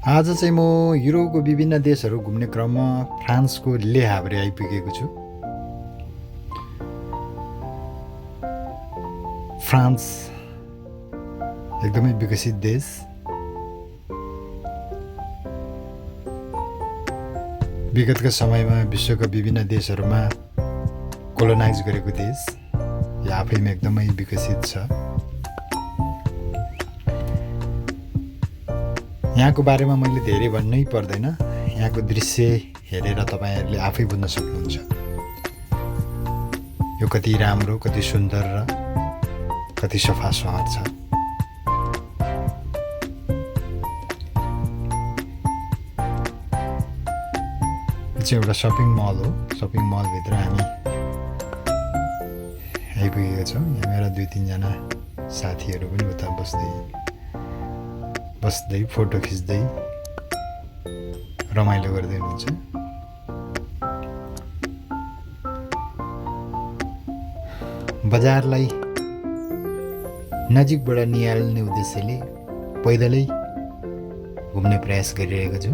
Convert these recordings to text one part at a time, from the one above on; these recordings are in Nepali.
आज चाहिँ म युरोपको विभिन्न देशहरू घुम्ने क्रममा फ्रान्सको ले हाभ्रे आइपुगेको छु। फ्रान्स एकदमै विकसित देश, विगतका समयमा विश्वका विभिन्न देशहरूमा कोलोनाइज गरेको देश, यो आफैमा एकदमै विकसित छ। यहाँको बारेमा मैले धेरै भन्नै पर्दैन, यहाँको दृश्य हेरेर तपाईँहरूले आफै बुझ्न सक्नुहुन्छ यो कति राम्रो, कति सुन्दर र कति सफा सहर छ। यो चाहिँ एउटा सपिङ मल हो। सपिङ मलभित्र हामी आइपुगेका छौँ। यहाँ मेरा 2-3 जना साथीहरू पनि उता बस्दै फोटो खिच्दै रमाइलो गर्दै हुनुहुन्छ। बजारलाई नजिकबाट निहाल्ने उद्देश्यले पैदलै घुम्ने प्रयास गरिरहेको छु।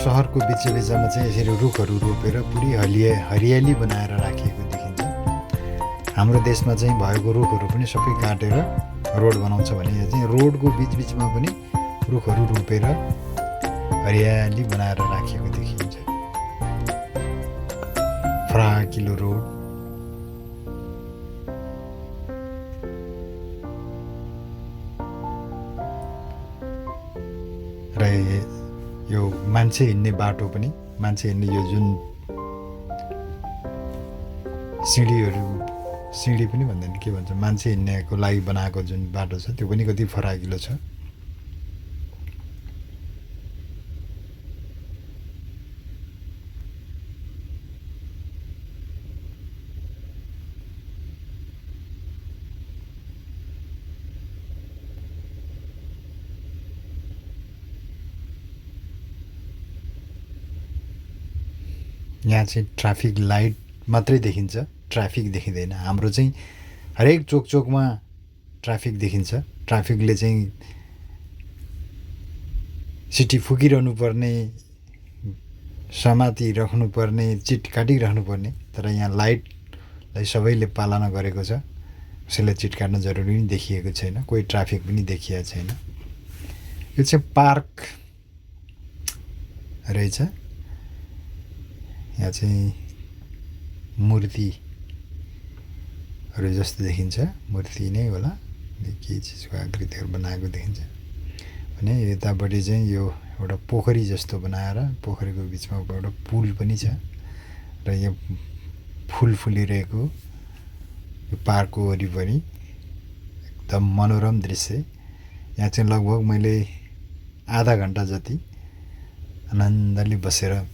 सहरको बिचमा चाहिँ यसरी रुखहरू रोपेर पुरै हरियाली बनाएर राखिएको देखिन्छ। हाम्रो देशमा चाहिँ भएको रुखहरू पनि सबै काटेर रोड बनाउँछ भने यहाँ चाहिँ रोडको बिचमा पनि रुखहरू रोपेर हरियाली बनाएर राखिएको देखिन्छ। फराकिलो रोड, र यो मान्छे हिँड्ने बाटो पनि, मान्छे हिँड्ने यो जुन सिँढी पनि भन्दैन, के भन्छ, मान्छे हिँड्नेको लागि बनाएको जुन बाटो छ त्यो पनि कति फराकिलो छ। यहाँ चाहिँ ट्राफिक लाइट मात्रै देखिन्छ, ट्राफिक देखिँदैन। हाम्रो चाहिँ हरेक चोकमा ट्राफिक देखिन्छ। ट्राफिकले चाहिँ सिटी फुकिरहनु पर्ने, समातिराख्नु पर्ने, चिट काटिराख्नु पर्ने, तर यहाँ लाइटलाई सबैले पालना गरेको छ। कसैलाई चिट काट्न जरुरी पनि देखिएको छैन, कोही ट्राफिक पनि देखिएको छैन। यो चाहिँ पार्क रहेछ। यहाँ चाहिँ मूर्तिहरू जस्तो देखिन्छ, मूर्ति नै होला, केही चिजको आकृतिहरू बनाएको देखिन्छ भने यतापट्टि चाहिँ यो एउटा पोखरी जस्तो बनाएर, पोखरीको बिचमा एउटा पुल पनि छ र यहाँ फुल फुलिरहेको यो पार्कको वरिपरि एकदम मनोरम दृश्य। यहाँ चाहिँ लगभग मैले आधा घन्टा जति आनन्दले बसेर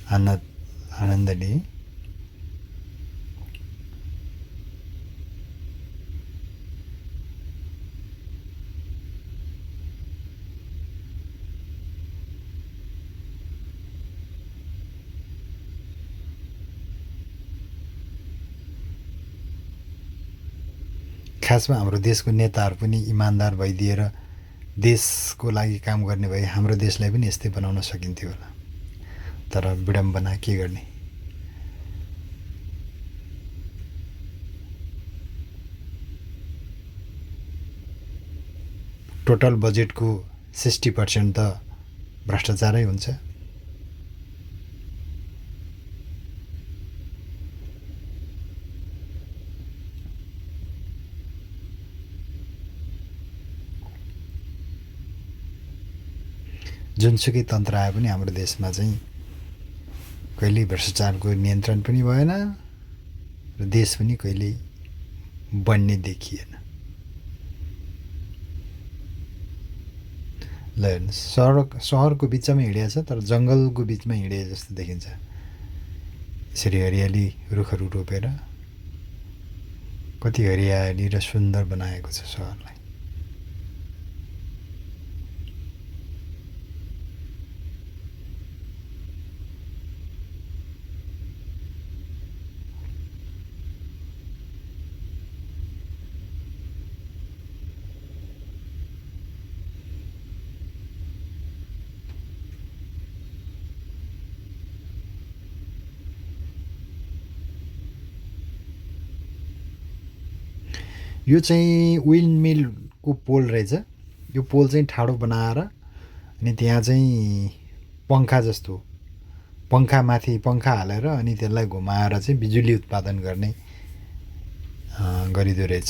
आनन्द लिए। खासमा हाम्रो देशको नेताहरू पनि इमान्दार भइदिएर देशको लागि काम गर्ने भए हाम्रो देशलाई पनि यस्तै बनाउन सकिन्थ्यो होला, तर विडम्बना के गर्ने। टोटल बजेटको 60% त भ्रष्टाचारै हुन्छ। जुनसुकै तन्त्र आए पनि हाम्रो देशमा चाहिँ कहिल्यै भ्रष्टाचारको नियन्त्रण पनि भएन र देश पनि कहिल्यै बन्ने देखिएन। ल हेर्नुहोस्, सहरको बिचमा हिँडेको छ, तर जङ्गलको बिचमा हिँडे जस्तो देखिन्छ। यसरी हरियाली रुखहरू रोपेर कति हरियाली र सुन्दर बनाएको छ सहरलाई। यो चाहिँ विन्ड मिलको पोल रहेछ। यो पोल चाहिँ ठाडो बनाएर अनि त्यहाँ चाहिँ पङ्खामाथि पङ्खा हालेर अनि त्यसलाई घुमाएर चाहिँ बिजुली उत्पादन गर्ने गरिँदो रहेछ।